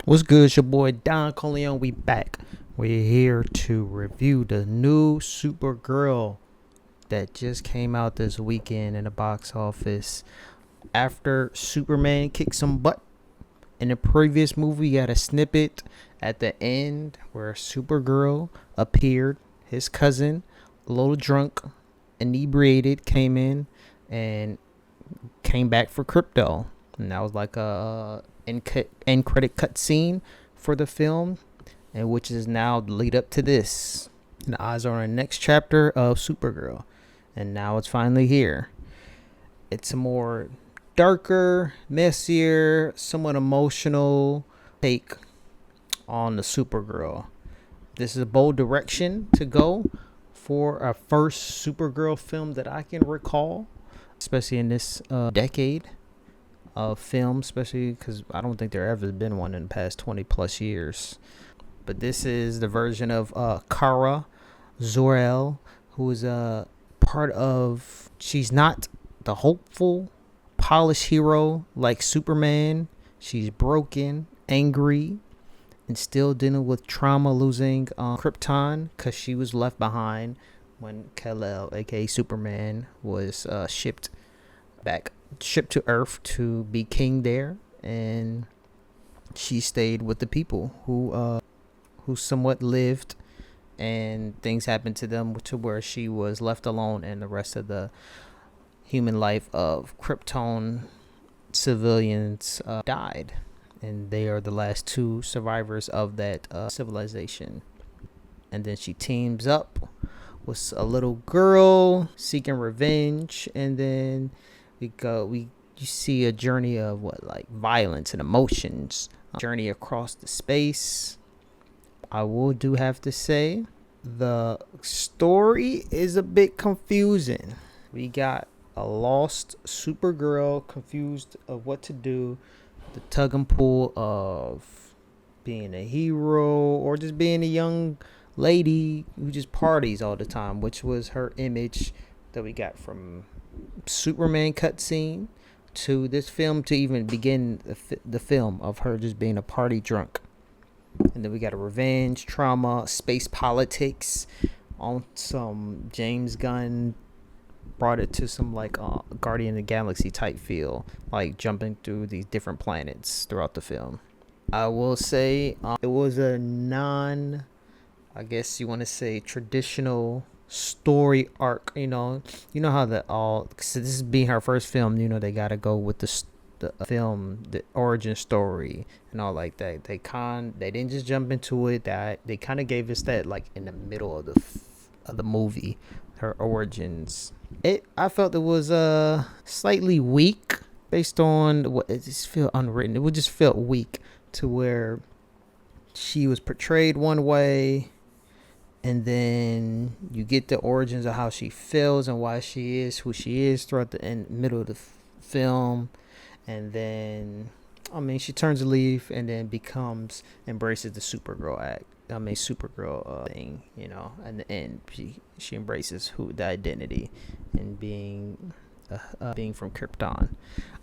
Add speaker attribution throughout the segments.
Speaker 1: What's good? It's your boy Don Coleon. We back. We're here to review the new SuperGirl that just came out this weekend in the box office. After Superman kicked some butt in the previous movie, you got a snippet at the end where Supergirl appeared. His cousin, a little drunk, inebriated, came in and came back for crypto. And that was like a end credit cut scene for the film, and which is now the lead up to this. And the eyes are on the next chapter of Supergirl, and now it's finally here. It's a more darker, messier, somewhat emotional take on the Supergirl. This is a bold direction to go for a first Supergirl film that I can recall, especially in this decade of film, especially because I don't think there ever been one in the past 20 plus years. But this is the version of Kara Zor-El, who is a part of. She's not the hopeful, polished hero like Superman. She's broken, angry, and still dealing with trauma, losing Krypton because she was left behind when Kal-El, aka Superman, was shipped to Earth to be king there, and she stayed with the people who somewhat lived, and things happened to them to where she was left alone, and the rest of the human life of Krypton civilians died, and they are the last two survivors of that civilization. And then she teams up with a little girl seeking revenge, and then you see a journey of like violence and emotions, journey across the space. I do have to say the story is a bit confusing. We got a lost Supergirl, confused of what to do, the tug and pull of being a hero or just being a young lady who just parties all the time, which was her image that we got from Superman cutscene to this film, to even begin the film of her just being a party drunk. And then we got a revenge, trauma, space politics on some James Gunn brought it to some like Guardian of the Galaxy type feel, like jumping through these different planets throughout the film. I will say it was a I guess you want to say, traditional story arc. You know how cause this is being her first film. They gotta go with the film, the origin story, and all like that. They didn't just jump into it. That they kind of gave us that like in the middle of the movie, her origins. I felt it was slightly weak based on what it just felt unwritten. It would just felt weak to where she was portrayed one way, and then you get the origins of how she feels and why she is who she is throughout the middle of the film. And then she turns a leaf and then embraces the Supergirl act. Supergirl thing, in the end she embraces the identity and being from Krypton.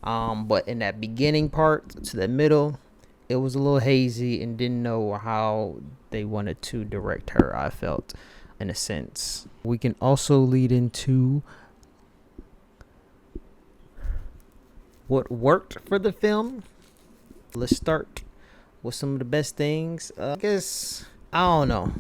Speaker 1: But in that beginning part to the middle, it was a little hazy and didn't know how they wanted to direct her, I felt, in a sense. We can also lead into what worked for the film. Let's start with some of the best things. I guess, I don't know.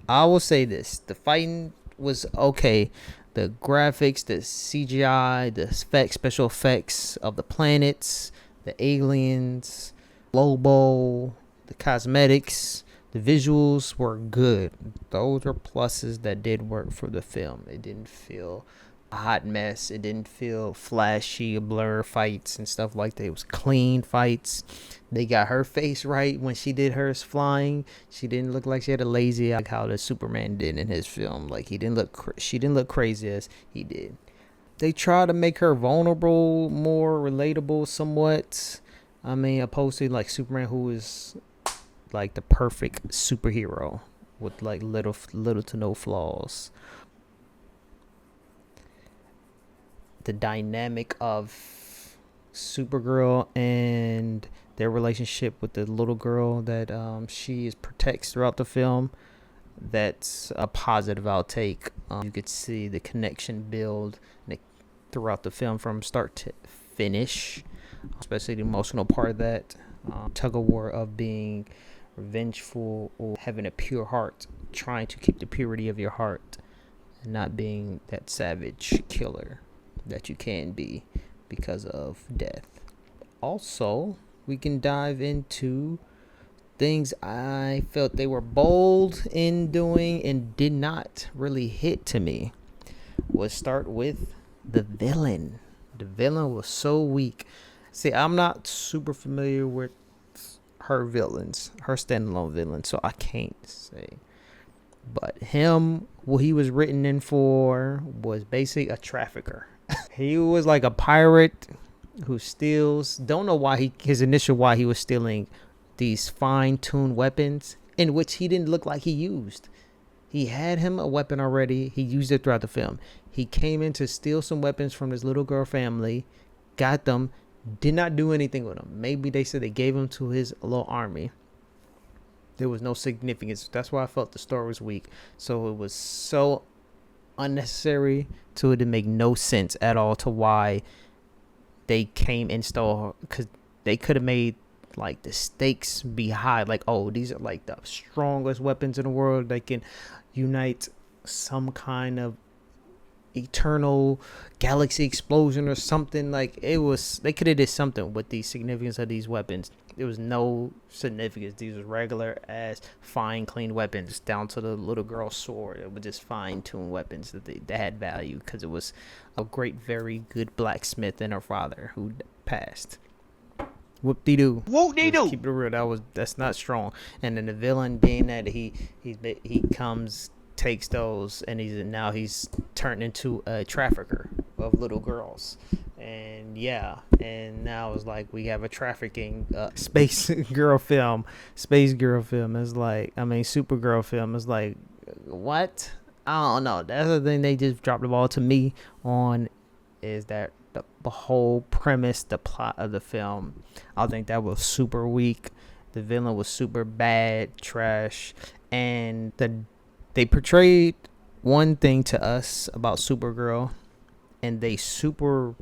Speaker 1: I will say this. The fighting was okay. The graphics, the CGI, the special effects of the planets, the aliens, Lobo, the cosmetics, the visuals were good. Those are pluses that did work for the film. It didn't feel a hot mess. It didn't feel flashy, blur fights and stuff like that. It was clean fights. They got her face right when she did hers flying. She didn't look like she had a lazy eye like how the Superman did in his film. Like she didn't look crazy as he did. They try to make her vulnerable, more relatable somewhat. Opposed to like Superman, who is like the perfect superhero with like little to no flaws. The dynamic of Supergirl and their relationship with the little girl that she protects throughout the film. That's a positive outtake. You could see the connection build throughout the film from start to finish, especially the emotional part of that tug of war of being revengeful or having a pure heart, trying to keep the purity of your heart and not being that savage killer that you can be because of death. Also, we can dive into things I felt they were bold in doing and did not really hit to me. We'll start with the villain. The villain was so weak. See, I'm not super familiar with her villains, her standalone villains, so I can't say. But him, what he was written in for was basically a trafficker. He was like a pirate who steals. Don't know why his initial why he was stealing these fine-tuned weapons, in which he didn't look like he used. He had him a weapon already. He used it throughout the film. He came in to steal some weapons from his little girl family, got them, did not do anything with them. Maybe they said they gave them to his little army. There was no significance. That's why I felt the story was weak. So it was so unnecessary to it to make no sense at all to why they came and stole, because they could have made like the stakes be high, like, oh, these are like the strongest weapons in the world. They can unite some kind of eternal galaxy explosion or something. Like, it was, they could have did something with the significance of these weapons. There was no significance. These were regular as fine clean weapons, down to the little girl's sword. It was just fine tuned weapons that had value because it was a great, very good blacksmith and her father who passed. Whoop-de-doo. Whoop-de-doo. Keep it real. That's not strong. And then the villain being that he comes, takes those, and he's turned into a trafficker of little girls. And and now it's like we have a trafficking space girl film. Is like, I mean, SuperGirl film is like, what? I don't know. That's the thing they just dropped the ball to me on, is that the whole premise, the plot of the film, I think that was super weak. The villain was super bad, trash, and they portrayed one thing to us about SuperGirl, and they super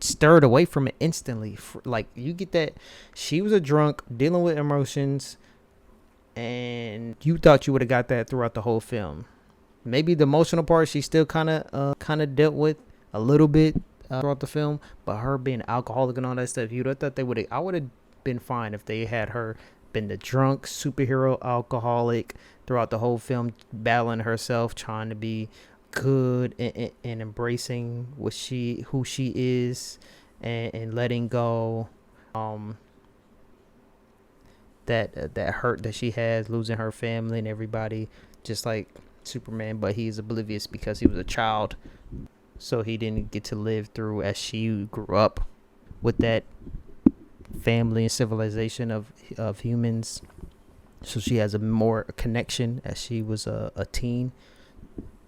Speaker 1: stirred away from it instantly. Like, you get that she was a drunk dealing with emotions, and you thought you would have got that throughout the whole film. Maybe the emotional part she still kind of dealt with a little bit throughout the film, but her being alcoholic and all that stuff, you'd have thought I would have been fine if they had her been the drunk superhero alcoholic throughout the whole film, battling herself, trying to be good and embracing who she is, and letting go that hurt that she has, losing her family and everybody, just like Superman. But he's oblivious because he was a child, so he didn't get to live through as she grew up with that family and civilization of humans. So she has a more connection as she was a teen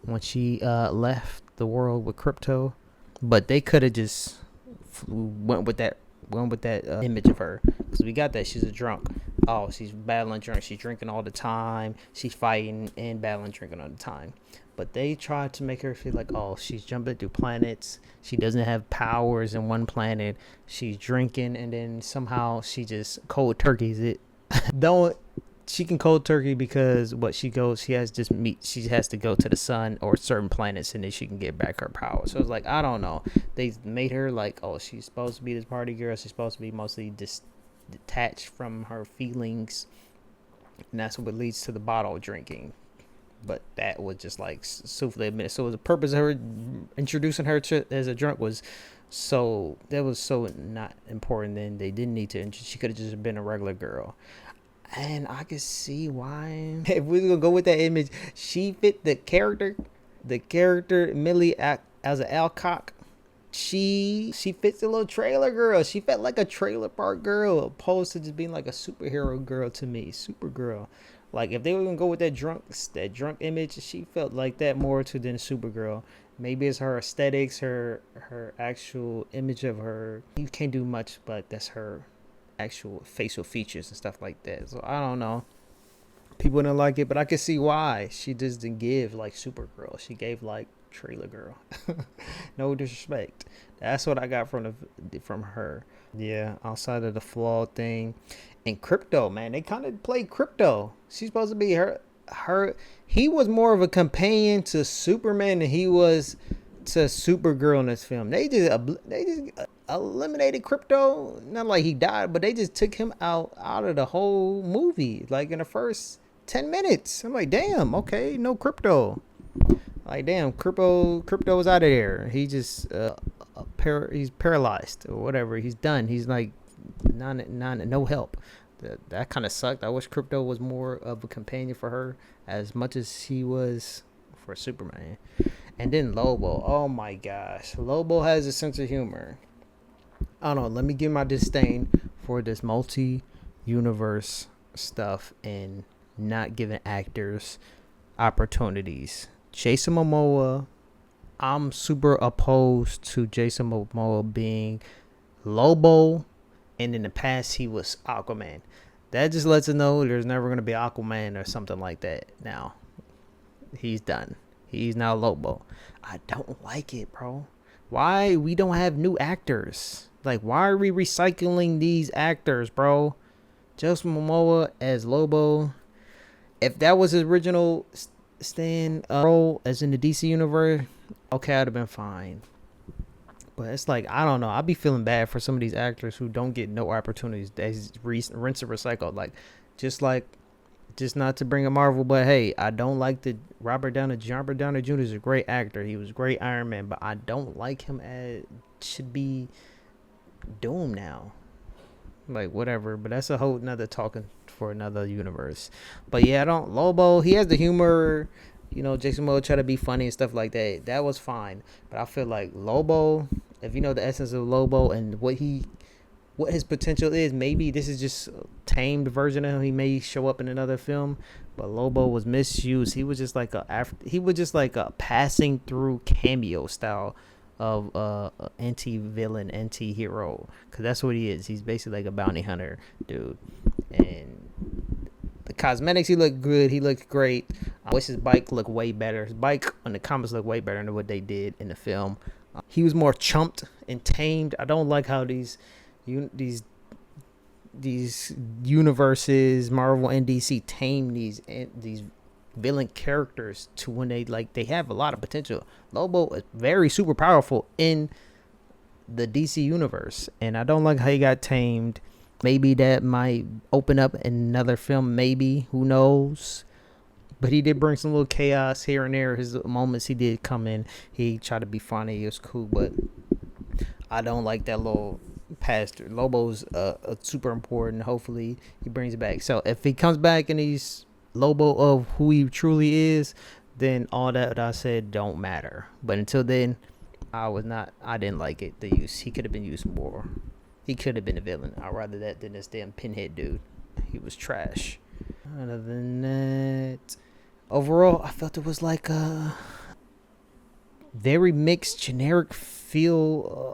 Speaker 1: when she left the world with Crypto. But they could have just went with that image of her, because we got that she's a drunk. Oh, she's battling drunk. She's drinking all the time. She's fighting and battling drinking all the time. But they tried to make her feel like, oh, she's jumping through planets. She doesn't have powers in one planet. She's drinking, and then somehow she just cold turkeys it. She can cold turkey because she has to go to the sun or certain planets, and then she can get back her power. So it's like, I don't know. They made her like, oh, she's supposed to be this party girl. She's supposed to be mostly detached from her feelings, and that's what leads to the bottle drinking. But that was just like souffle minute. So the purpose of her introducing her as a drunk was so not important. Then they didn't need to. She could have just been a regular girl. And I could see why, if we're gonna go with that image, she fit the character Millie as an Alcock. She fits the little trailer girl. She felt like a trailer park girl, opposed to just being like a superhero girl to me. Supergirl. Like, if they were gonna go with that drunk image, she felt like that more than Supergirl. Maybe it's her aesthetics, her actual image of her. You can't do much, but that's her actual facial features and stuff like that. So I don't know. People didn't like it, but I can see why. She just didn't give like Supergirl. She gave like Trailer Girl. No disrespect. That's what I got from her. Yeah, outside of the flawed thing, and Crypto, man, they kind of played Crypto. She's supposed to be her. He was more of a companion to Superman than he was to Supergirl in this film. They just eliminated Crypto. Not like he died, but they just took him out of the whole movie. Like in the first 10 minutes, I'm like, damn, okay, no Crypto. Like damn, crypto was out of there. He just he's paralyzed or whatever. He's done. He's like no help. That kind of sucked. I wish Crypto was more of a companion for her as much as he was for Superman. And then Lobo. Oh my gosh, Lobo has a sense of humor. I don't know. Let me give my disdain for this multi-universe stuff and not giving actors opportunities. Jason Momoa, I'm super opposed to Jason Momoa being Lobo, and in the past he was Aquaman. That just lets us know there's never going to be Aquaman or something like that. Now, he's done. He's now Lobo. I don't like it, bro. Why we don't have new actors? Like, why are we recycling these actors, bro? Jason Momoa as Lobo. If that was his original role as in the DC universe, okay, I'd have been fine. But it's like, I don't know. I'd be feeling bad for some of these actors who don't get no opportunities. They rinse and recycle. Just not to bring a Marvel, but hey, I don't like the Robert Downey Jr. is a great actor. He was great Iron Man, but I don't like him as should be Doom now. Like whatever, but that's a whole nother talking for another universe. But yeah, I don't Lobo. He has the humor. Jason Momoa try to be funny and stuff like that. That was fine. But I feel like Lobo, if you know the essence of Lobo and what his potential is, maybe this is just a tamed version of him. He may show up in another film, but Lobo was misused. He was just like a passing through cameo style of anti-villain, anti-hero, because that's what he is. He's basically like a bounty hunter dude. And the cosmetics, he looked good. He looked great. I wish his bike looked way better. His bike on the comics looked way better than what they did in the film. He was more chumped and tamed. I don't like how these universes, Marvel and DC, tame these villain characters to when they have a lot of potential. Lobo is very super powerful in the DC universe, and I don't like how he got tamed. Maybe that might open up another film, maybe, who knows. But he did bring some little chaos here and there. His moments he did come in, he tried to be funny, it was cool, but I don't like that little pastor. Lobo's super important. Hopefully he brings it back. So if he comes back and he's Lobo of who he truly is, then all that I said don't matter. But until then, I didn't like it. The use, he could have been used more. He could have been a villain. I'd rather that than this damn Pinhead dude. He was trash. Other than that, overall, I felt it was like a very mixed, generic feel.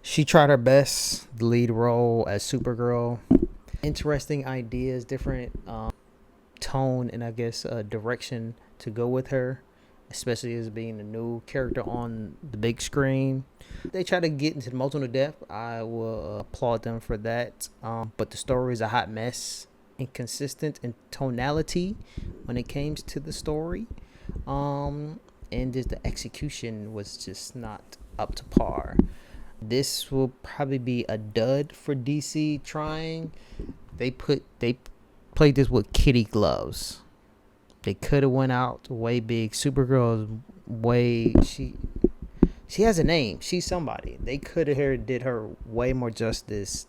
Speaker 1: She tried her best. The lead role as Supergirl. Interesting ideas, different tone, and I guess direction to go with her, especially as being a new character on the big screen. They try to get into the emotional depth. I will applaud them for that. But the story is a hot mess, inconsistent in tonality when it came to the story. And just the execution was just not up to par. This will probably be a dud for DC trying. They played this with kitty gloves. They could have went out way big. Supergirl is she has a name. She's somebody. They could have did her way more justice.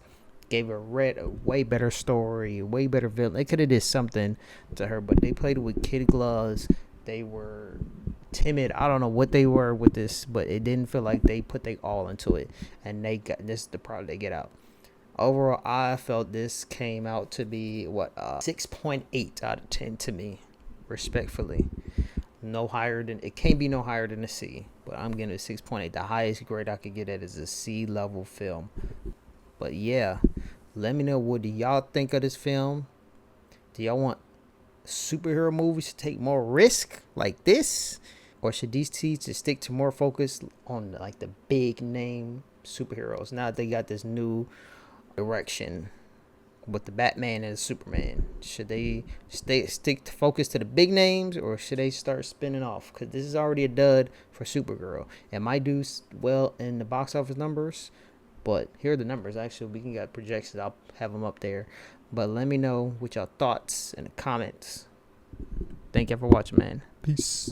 Speaker 1: Gave her a way better story, way better villain. They could have did something to her, but they played it with kitty gloves. They were timid. I don't know what they were with this, but it didn't feel like they put their all into it. And this is the product they get out. Overall, I felt this came out to be 6.8 out of 10 to me, respectfully. no higher than, it can't be no higher than a C. But I'm getting a 6.8. The highest grade I could get at is a C level film. But yeah, let me know, what do y'all think of this film? Do y'all want superhero movies to take more risk like this, or should DC to stick to more focus on like the big name superheroes? Now they got this new direction with the Batman and the Superman. Should they stick to focus to the big names, or should they start spinning off? Because this is already a dud for Supergirl. It might do well in the box office numbers, but here are the numbers. Actually, we can get projections. I'll have them up there. But let me know what y'all thoughts in the comments. Thank you for watching, man. Peace.